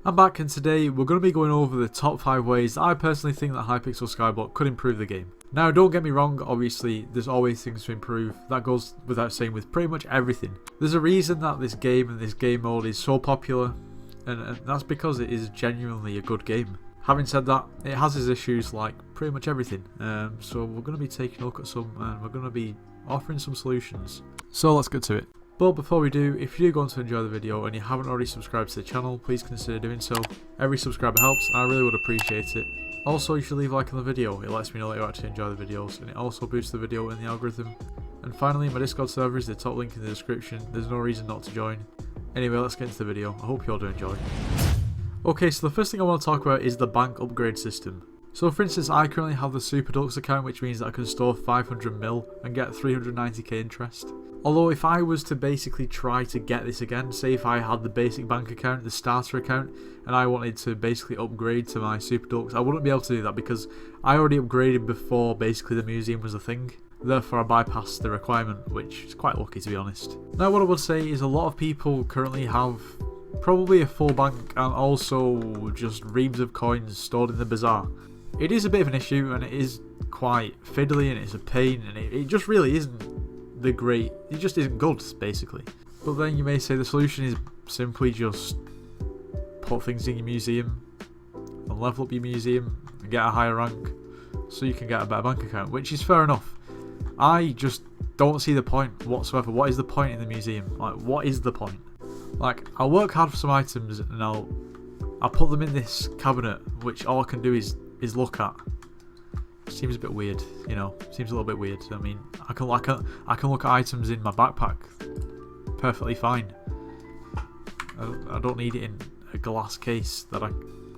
I'm back, and today we're going to be going over the top 5 ways that I personally think that Hypixel Skyblock could improve the game. Now, don't get me wrong, obviously there's always things to improve. That goes without saying with pretty much everything. There's a reason that this game and this game mode is so popular, and that's because it is genuinely a good game. Having said that, it has its issues like pretty much everything, so we're going to be taking a look at some, and we're going to be offering some solutions. So let's get to it. But before we do, if you do go on to enjoy the video and you haven't already subscribed to the channel, please consider doing so. Every subscriber helps and I really would appreciate it. Also, you should leave a like on the video, it lets me know that you actually enjoy the videos and it also boosts the video in the algorithm. And finally, my Discord server is the top link in the description, there's no reason not to join. Anyway, let's get into the video, I hope you all do enjoy. Okay, so the first thing I want to talk about is the bank upgrade system. So for instance, I currently have the Super Deluxe account, which means that I can store 500 mil and get 390k interest. Although if I was to basically try to get this again, say if I had the basic bank account, the starter account, and I wanted to basically upgrade to my Super Deluxe, I wouldn't be able to do that because I already upgraded before basically the museum was a thing. Therefore I bypassed the requirement, which is quite lucky to be honest. Now what I would say is a lot of people currently have probably a full bank and also just reams of coins stored in the Bazaar. It is a bit of an issue and it is quite fiddly and it's a pain and it just really isn't it just isn't good basically. But then you may say the solution is simply just put things in your museum and level up your museum and get a higher rank so you can get a better bank account, which is fair enough. I just don't see the point whatsoever. What is the point in the museum? Like, what is the point? Like, I'll work hard for some items and I'll put them in this cabinet which all I can do is look at. Seems a bit weird, you know. Seems a little bit weird. I mean, I can look at items in my backpack perfectly fine. I don't need it in a glass case that I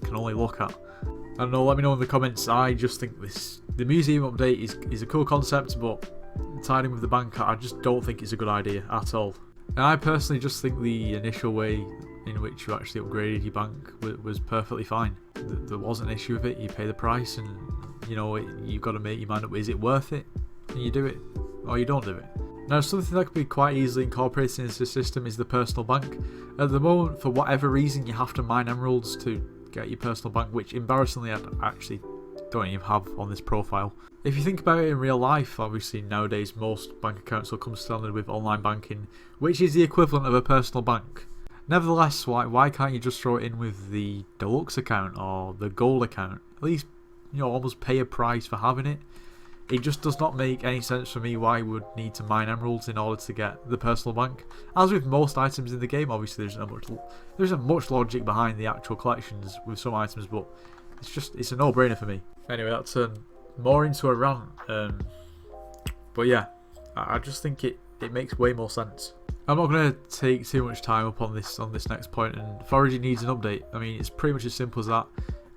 can only look at. I don't know. Let me know in the comments. I just think the museum update is a cool concept, but tied in with the bank, I just don't think it's a good idea at all. And I personally just think the initial way in which you actually upgraded your bank was perfectly fine. There wasn't an issue with it. You pay the price and you know, you've got to make your mind up, is it worth it? And you do it, or you don't do it. Now, something that could be quite easily incorporated into the system is the personal bank. At the moment, for whatever reason, you have to mine emeralds to get your personal bank, which embarrassingly I actually don't even have on this profile. If you think about it in real life, obviously nowadays most bank accounts will come standard with online banking, which is the equivalent of a personal bank. Nevertheless, why can't you just throw it in with the deluxe account or the gold account? At least, you know, almost pay a price for having it. It just does not make any sense for me why you would need to mine emeralds in order to get the personal bank. As with most items in the game, obviously there isn't much logic behind the actual collections with some items, but it's a no-brainer for me. Anyway, that's more into a rant. But yeah, I just think it makes way more sense. I'm not going to take too much time up on this next point, and foraging needs an update. I mean, it's pretty much as simple as that.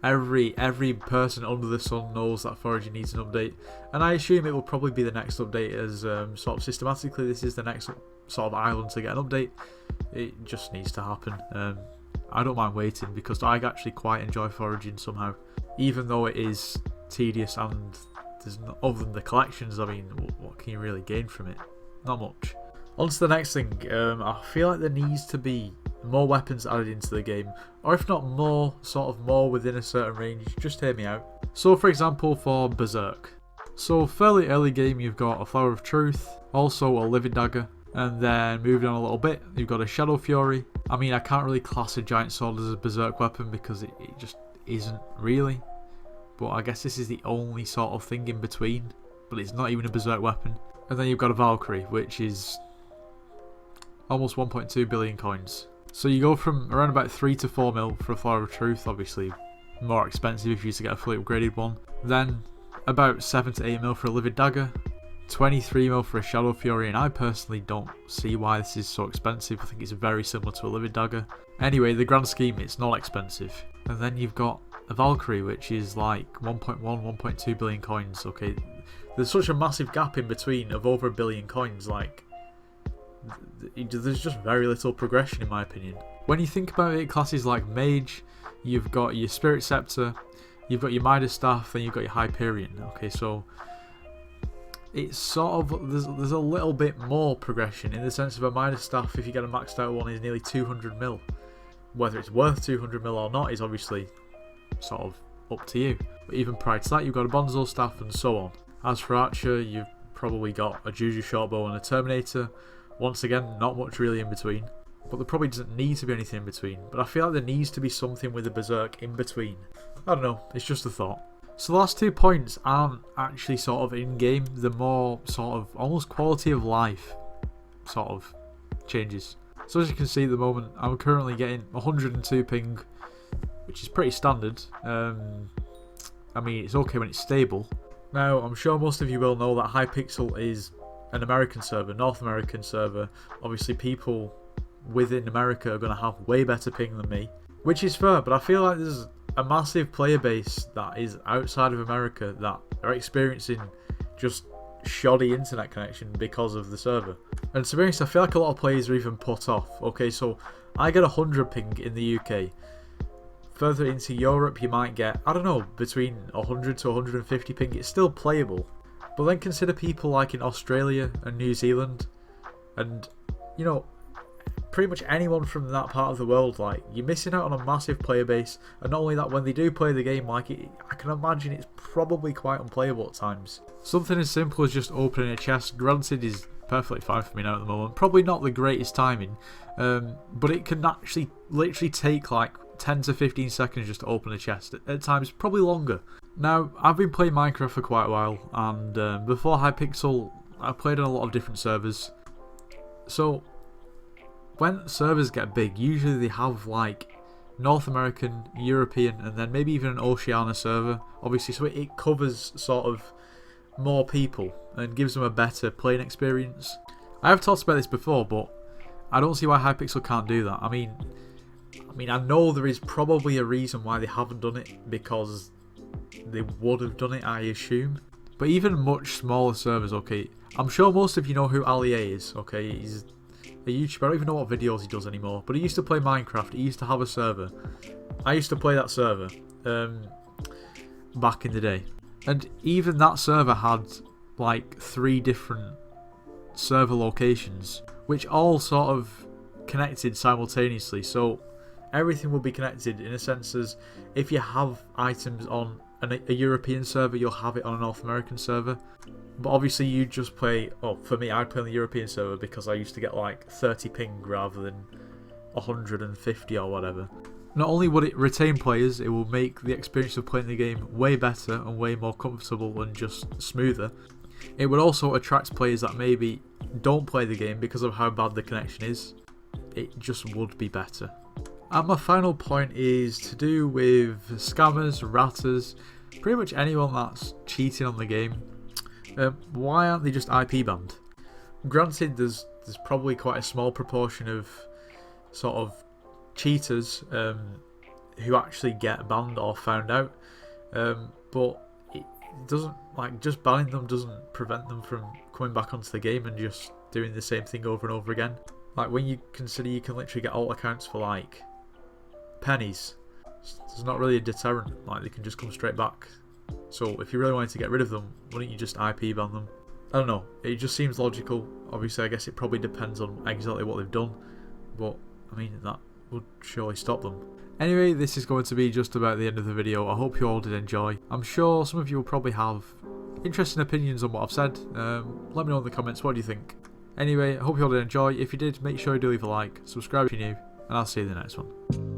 Every person under the sun knows that foraging needs an update, and I assume it will probably be the next update, as sort of systematically this is the next sort of island to get an update. It just needs to happen. I don't mind waiting because I actually quite enjoy foraging somehow, even though it is tedious and there's other than the collections. I mean, what can you really gain from it? Not much. On to the next thing. I feel like there needs to be more weapons added into the game, or if not more within a certain range. Just hear me out. So for example, for Berserk, so fairly early game you've got a Flower of Truth, also a Living Dagger, and then moving on a little bit you've got a Shadow Fury. I mean, I can't really class a Giant Sword as a Berserk weapon because it just isn't really, but I guess this is the only sort of thing in between, but it's not even a Berserk weapon. And then you've got a Valkyrie, which is almost 1.2 billion coins. So you go from around about 3 to 4 mil for a Flower of Truth, obviously more expensive if you used to get a fully upgraded one. Then about 7 to 8 mil for a Living Dagger, 23 mil for a Shadow Fury, and I personally don't see why this is so expensive. I think it's very similar to a Living Dagger. Anyway, the grand scheme, it's not expensive. And then you've got a Valkyrie, which is like 1.1, 1.2 billion coins. Okay, there's such a massive gap in between of over a billion coins, like there's just very little progression in my opinion. When you think about it, classes like Mage, you've got your Spirit Scepter, you've got your Midas Staff, then you've got your Hyperion. Okay, so it's sort of, there's a little bit more progression in the sense of a Midas Staff, if you get a maxed out one, is nearly 200 mil. Whether it's worth 200 mil or not is obviously sort of up to you. But even prior to that, you've got a Bonzo staff and so on. As for Archer, you've probably got a Juju shortbow and a Terminator. Once again, not much really in between. But there probably doesn't need to be anything in between. But I feel like there needs to be something with the Berserk in between. I don't know, it's just a thought. So the last 2 points aren't actually sort of in-game. They're more sort of almost quality of life sort of changes. So as you can see at the moment, I'm currently getting 102 ping, which is pretty standard. I mean, it's okay when it's stable. Now, I'm sure most of you will know that Hypixel is an American server, North American server. Obviously, people within America are going to have way better ping than me, which is fair, but I feel like there's a massive player base that is outside of America that are experiencing just shoddy internet connection because of the server. And to be honest, I feel like a lot of players are even put off. Okay, so I get 100 ping in the UK. Further into Europe, you might get, I don't know, between 100 to 150 ping. It's still playable. But then consider people like in Australia and New Zealand, and, you know, pretty much anyone from that part of the world. Like, you're missing out on a massive player base. And not only that, when they do play the game, like, I can imagine it's probably quite unplayable at times. Something as simple as just opening a chest, granted, is perfectly fine for me now at the moment. Probably not the greatest timing, but it can actually literally take like 10 to 15 seconds just to open a chest. At times, probably longer. Now, I've been playing Minecraft for quite a while, and before Hypixel, I played on a lot of different servers. So, when servers get big, usually they have like North American, European, and then maybe even an Oceania server, obviously, so it covers sort of more people and gives them a better playing experience. I have talked about this before, but I don't see why Hypixel can't do that. I mean, I know there is probably a reason why they haven't done it, because they would have done it, I assume. But even much smaller servers, okay, I'm sure most of you know who Ali A is, okay, he's a YouTuber. I don't even know what videos he does anymore, but he used to play Minecraft. He used to have a server. I used to play that server back in the day, and even that server had like 3 different server locations, which all sort of connected simultaneously. So everything will be connected in a sense as if you have items on a European server, you'll have it on a North American server. But obviously you just play, oh, for me, I play on the European server because I used to get like 30 ping rather than 150 or whatever. Not only would it retain players, it will make the experience of playing the game way better and way more comfortable and just smoother. It would also attract players that maybe don't play the game because of how bad the connection is. It just would be better. And my final point is to do with scammers, ratters, pretty much anyone that's cheating on the game. Why aren't they just IP banned? Granted, there's probably quite a small proportion of sort of cheaters who actually get banned or found out, but it doesn't, like, just banning them doesn't prevent them from coming back onto the game and just doing the same thing over and over again. Like, when you consider you can literally get alt accounts for like pennies, there's not really a deterrent. Like, they can just come straight back. So if you really wanted to get rid of them, wouldn't you just IP ban them? I don't know, it just seems logical. Obviously, I guess it probably depends on exactly what they've done, but I mean, that would surely stop them. Anyway, this is going to be just about the end of the video. I hope you all did enjoy. I'm sure some of you will probably have interesting opinions on what I've said. Let me know in the comments, what do you think? Anyway, I hope you all did enjoy. If you did, make sure you do leave a like, subscribe if you're new, and I'll see you in the next one.